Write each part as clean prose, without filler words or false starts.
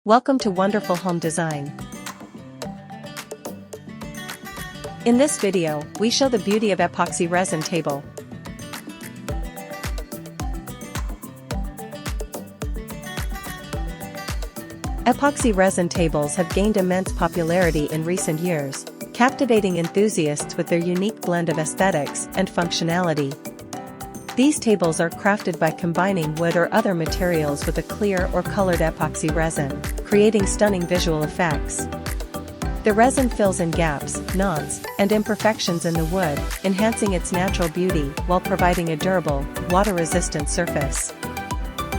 Welcome to Wonderful Home Design. In this video, we show the beauty of epoxy resin table. Epoxy resin tables have gained immense popularity in recent years, captivating enthusiasts with their unique blend of aesthetics and functionality. These tables are crafted by combining wood or other materials with a clear or colored epoxy resin, creating stunning visual effects. The resin fills in gaps, knots, and imperfections in the wood, enhancing its natural beauty while providing a durable, water-resistant surface.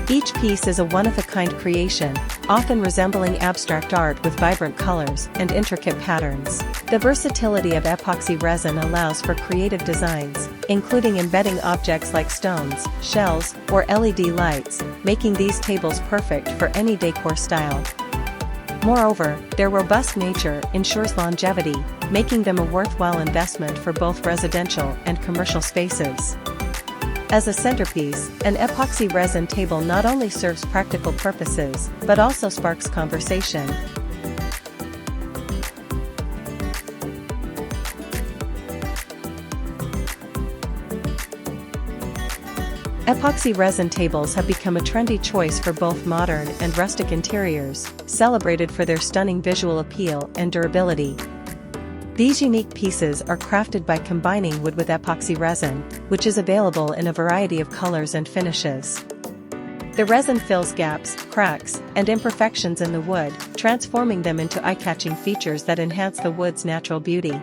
Each piece is a one-of-a-kind creation, often resembling abstract art with vibrant colors and intricate patterns. The versatility of epoxy resin allows for creative designs, including embedding objects like stones, shells, or LED lights, making these tables perfect for any decor style. Moreover, their robust nature ensures longevity, making them a worthwhile investment for both residential and commercial spaces. As a centerpiece, an epoxy resin table not only serves practical purposes, but also sparks conversation. Epoxy resin tables have become a trendy choice for both modern and rustic interiors, celebrated for their stunning visual appeal and durability. These unique pieces are crafted by combining wood with epoxy resin, which is available in a variety of colors and finishes. The resin fills gaps, cracks, and imperfections in the wood, transforming them into eye-catching features that enhance the wood's natural beauty.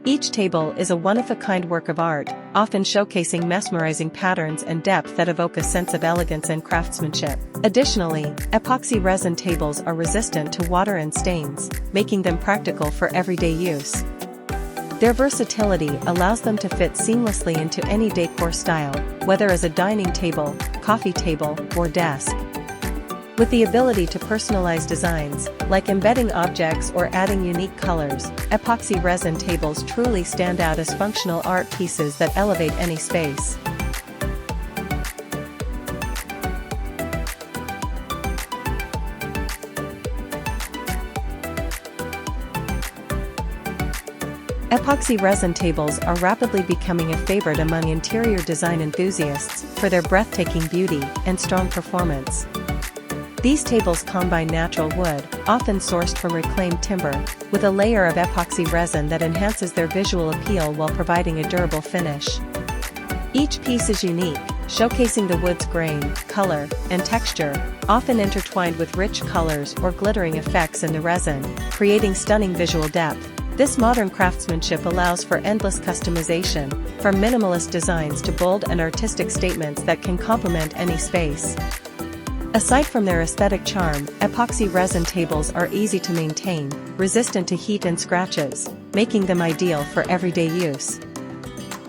Each table is a one-of-a-kind work of art, often showcasing mesmerizing patterns and depth that evoke a sense of elegance and craftsmanship. Additionally, epoxy resin tables are resistant to water and stains, making them practical for everyday use. Their versatility allows them to fit seamlessly into any decor style, whether as a dining table, coffee table, or desk. With the ability to personalize designs, like embedding objects or adding unique colors, epoxy resin tables truly stand out as functional art pieces that elevate any space. Epoxy resin tables are rapidly becoming a favorite among interior design enthusiasts for their breathtaking beauty and strong performance. These tables combine natural wood, often sourced from reclaimed timber, with a layer of epoxy resin that enhances their visual appeal while providing a durable finish. Each piece is unique, showcasing the wood's grain, color, and texture, often intertwined with rich colors or glittering effects in the resin, creating stunning visual depth. This modern craftsmanship allows for endless customization, from minimalist designs to bold and artistic statements that can complement any space. Aside from their aesthetic charm, epoxy resin tables are easy to maintain, resistant to heat and scratches, making them ideal for everyday use.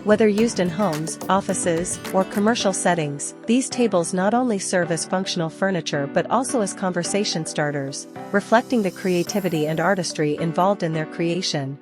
Whether used in homes, offices, or commercial settings, these tables not only serve as functional furniture but also as conversation starters, reflecting the creativity and artistry involved in their creation.